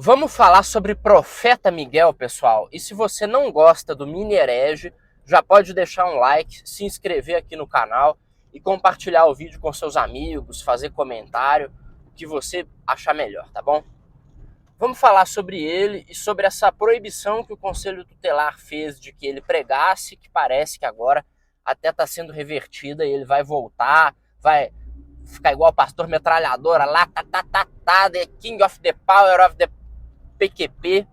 Vamos falar sobre Profeta Miguel, pessoal. E se você não gosta do mini herege, já pode deixar um like, se inscrever aqui no canal e compartilhar o vídeo com seus amigos, fazer comentário, o que você achar melhor, tá bom? Vamos falar sobre ele e sobre essa proibição que o Conselho Tutelar fez de que ele pregasse, que parece que agora até está sendo revertida e ele vai voltar, vai ficar igual o pastor metralhadora lá, the king of the power of the PQP,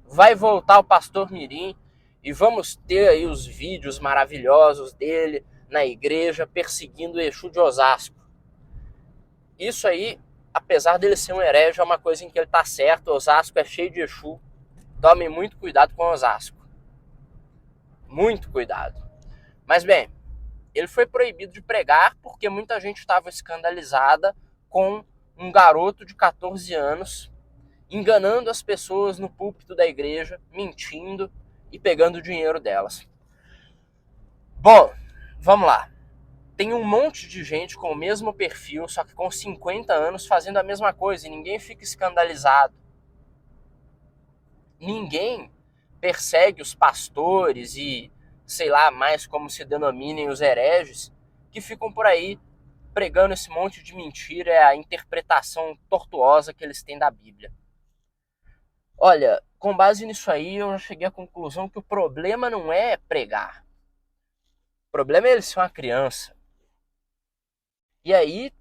vai voltar o Pastor Mirim e vamos ter aí os vídeos maravilhosos dele na igreja perseguindo o Exu de Osasco. Isso aí, apesar dele ser um herege, é uma coisa em que ele tá certo. Osasco é cheio de Exu. Tomem muito cuidado com Osasco. Muito cuidado. Mas bem, ele foi proibido de pregar porque muita gente estava escandalizada com um garoto de 14 anos enganando as pessoas no púlpito da igreja, mentindo e pegando o dinheiro delas. Bom, vamos lá. Tem um monte de gente com o mesmo perfil, só que com 50 anos fazendo a mesma coisa e ninguém fica escandalizado. Ninguém persegue os pastores e, sei lá, mais como se denominem os hereges, que ficam por aí pregando esse monte de mentira, é a interpretação tortuosa que eles têm da Bíblia. Olha, com base nisso aí, eu já cheguei à conclusão que o problema não é pregar. O problema é ele ser uma criança. E aí,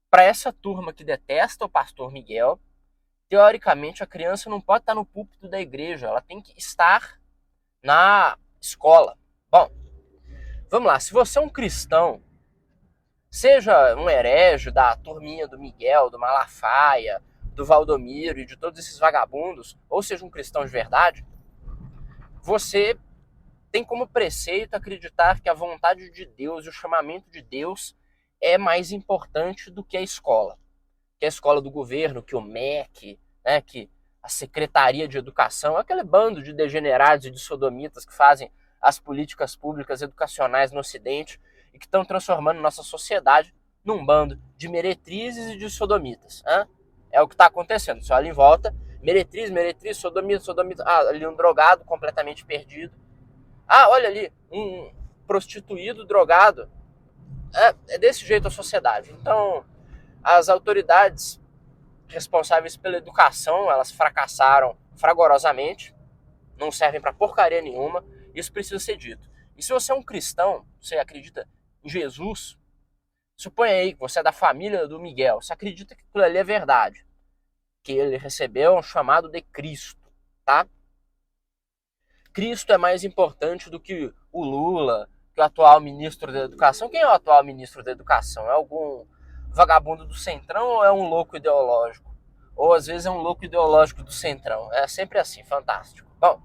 para essa turma que detesta o pastor Miguel, teoricamente a criança não pode estar no púlpito da igreja, ela tem que estar na escola. Bom, vamos lá, se você é um cristão, seja um herege da turminha do Miguel, do Malafaia, do Valdomiro e de todos esses vagabundos, ou seja um cristão de verdade, você tem como preceito acreditar que a vontade de Deus e o chamamento de Deus é mais importante do que a escola. Que a escola do governo, que o MEC, né, que a Secretaria de Educação, aquele bando de degenerados e de sodomitas que fazem as políticas públicas educacionais no Ocidente e que estão transformando nossa sociedade num bando de meretrizes e de sodomitas. Hein? É o que está acontecendo. Você olha em volta, meretriz, sodomita, ali um drogado completamente perdido. Olha ali, um prostituído drogado. É desse jeito a sociedade. Então, as autoridades responsáveis pela educação, elas fracassaram fragorosamente, não servem para porcaria nenhuma, isso precisa ser dito. E se você é um cristão, você acredita em Jesus, suponha aí que você é da família do Miguel, você acredita que aquilo ali é verdade, que ele recebeu um chamado de Cristo, tá? Cristo é mais importante do que o Lula, que o atual ministro da Educação. Quem é o atual ministro da Educação? É algum vagabundo do Centrão ou é um louco ideológico? Ou às vezes é um louco ideológico do Centrão. É sempre assim, fantástico. Bom,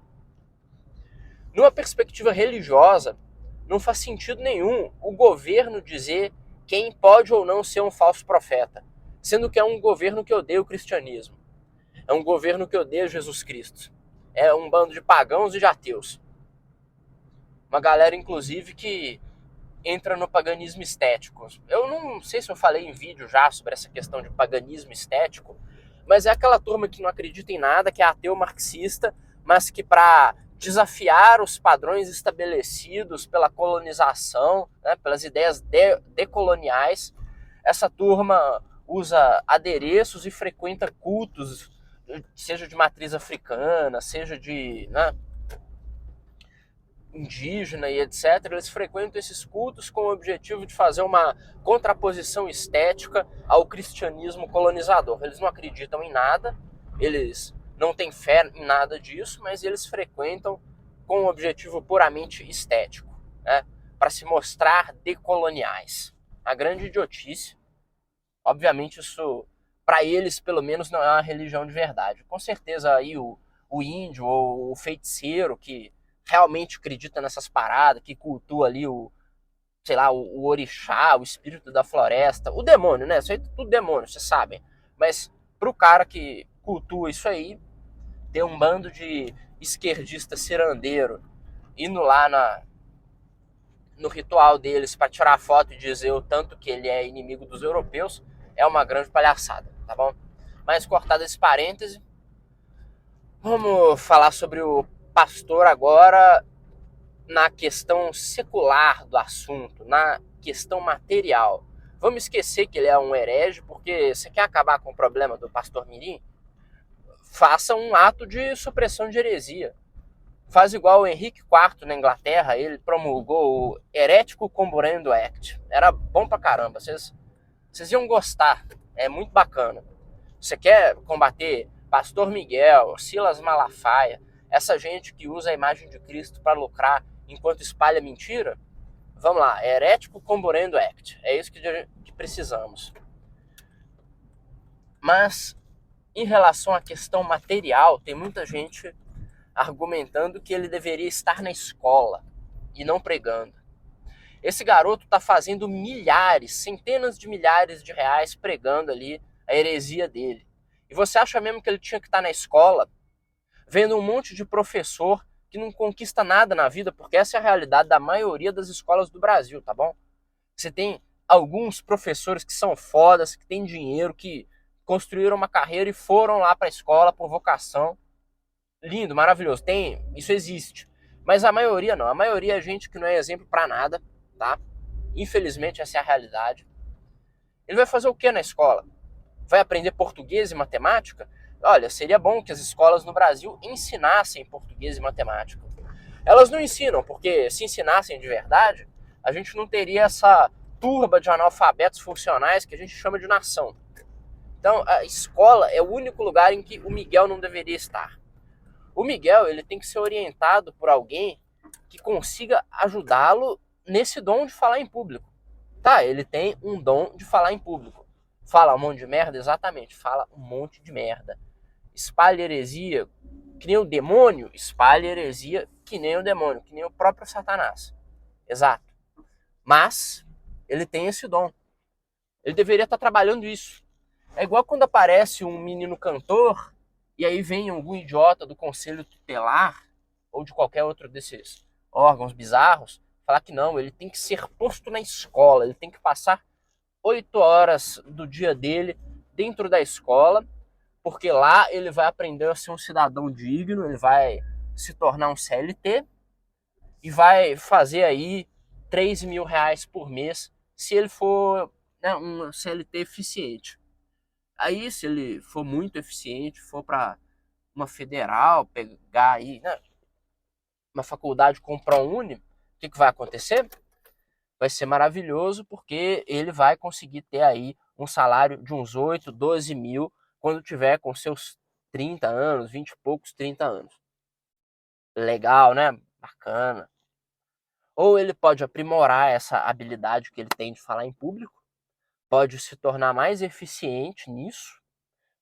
numa perspectiva religiosa, não faz sentido nenhum o governo dizer quem pode ou não ser um falso profeta, sendo que é um governo que odeia o cristianismo. É um governo que odeia Jesus Cristo. É um bando de pagãos e de ateus. Uma galera, inclusive, que entra no paganismo estético. Eu não sei se eu falei em vídeo já sobre essa questão de paganismo estético, mas é aquela turma que não acredita em nada, que é ateu marxista, mas que para desafiar os padrões estabelecidos pela colonização, né, pelas ideias decoloniais, essa turma usa adereços e frequenta cultos, seja de matriz africana, seja de, né, indígena e etc., eles frequentam esses cultos com o objetivo de fazer uma contraposição estética ao cristianismo colonizador. Eles não acreditam em nada, eles não têm fé em nada disso, mas eles frequentam com um objetivo puramente estético, né? Para se mostrar decoloniais. A grande idiotice. Obviamente isso, para eles, pelo menos, não é uma religião de verdade. Com certeza aí o índio ou o feiticeiro que realmente acredita nessas paradas, que cultua ali sei lá, o orixá, o espírito da floresta, o demônio, né? Isso aí é tudo demônio, vocês sabem. Mas pro cara que cultua isso aí, ter um bando de esquerdista cirandeiro indo lá no ritual deles para tirar foto e dizer o tanto que ele é inimigo dos europeus, é uma grande palhaçada, tá bom? Mas cortado esse parêntese, Vamos falar sobre o pastor agora na questão secular do assunto, na questão material. Vamos esquecer que ele é um herege, porque você quer acabar com o problema do pastor Mirim? Faça um ato de supressão de heresia. Faz igual o Henrique IV na Inglaterra, ele promulgou o Heretical Comburendo Act. Era bom pra caramba, vocês iam gostar, é muito bacana. Você quer combater Pastor Miguel, Silas Malafaia, essa gente que usa a imagem de Cristo para lucrar enquanto espalha mentira? Vamos lá, Herético Comburendo Act. É isso que precisamos. Mas, em relação à questão material, tem muita gente argumentando que ele deveria estar na escola e não pregando. Esse garoto está fazendo milhares, centenas de milhares de reais pregando ali a heresia dele. E você acha mesmo que ele tinha que estar na escola, vendo um monte de professor que não conquista nada na vida, porque essa é a realidade da maioria das escolas do Brasil, tá bom? Você tem alguns professores que são fodas, que têm dinheiro, que construíram uma carreira e foram lá para a escola por vocação. Lindo, maravilhoso, isso existe. Mas a maioria não, a maioria é gente que não é exemplo para nada, tá? Infelizmente essa é a realidade. Ele vai fazer o que na escola? Vai aprender português e matemática? Olha, seria bom que as escolas no Brasil ensinassem português e matemática. Elas não ensinam, porque se ensinassem de verdade, a gente não teria essa turba de analfabetos funcionais que a gente chama de nação. Então, a escola é o único lugar em que o Miguel não deveria estar. O Miguel, ele tem que ser orientado por alguém que consiga ajudá-lo nesse dom de falar em público. Tá, ele tem um dom de falar em público. Fala um monte de merda? Exatamente, fala um monte de merda. Espalha heresia que nem o demônio? Espalha heresia que nem o demônio, que nem o próprio Satanás. Exato. Mas ele tem esse dom. Ele deveria estar trabalhando isso. É igual quando aparece um menino cantor e aí vem algum idiota do conselho tutelar ou de qualquer outro desses órgãos bizarros falar que não, ele tem que ser posto na escola, ele tem que passar 8 horas do dia dele dentro da escola, porque lá ele vai aprender a ser um cidadão digno, ele vai se tornar um CLT e vai fazer aí 3.000 reais por mês se ele for, né, um CLT eficiente. Aí, se ele for muito eficiente, for para uma federal, pegar aí, né, uma faculdade com ProUni, o que vai acontecer? Vai ser maravilhoso, porque ele vai conseguir ter aí um salário de uns 8, 12 mil quando tiver com seus 30 anos, 20 e poucos, 30 anos. Legal, né? Bacana. Ou ele pode aprimorar essa habilidade que ele tem de falar em público, pode se tornar mais eficiente nisso,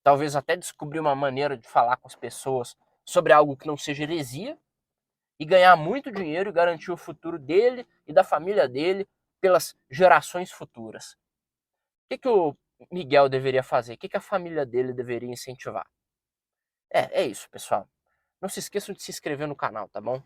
talvez até descobrir uma maneira de falar com as pessoas sobre algo que não seja heresia, e ganhar muito dinheiro e garantir o futuro dele e da família dele pelas gerações futuras. O que o Miguel deveria fazer? O que a família dele deveria incentivar? É isso, pessoal. Não se esqueçam de se inscrever no canal, tá bom?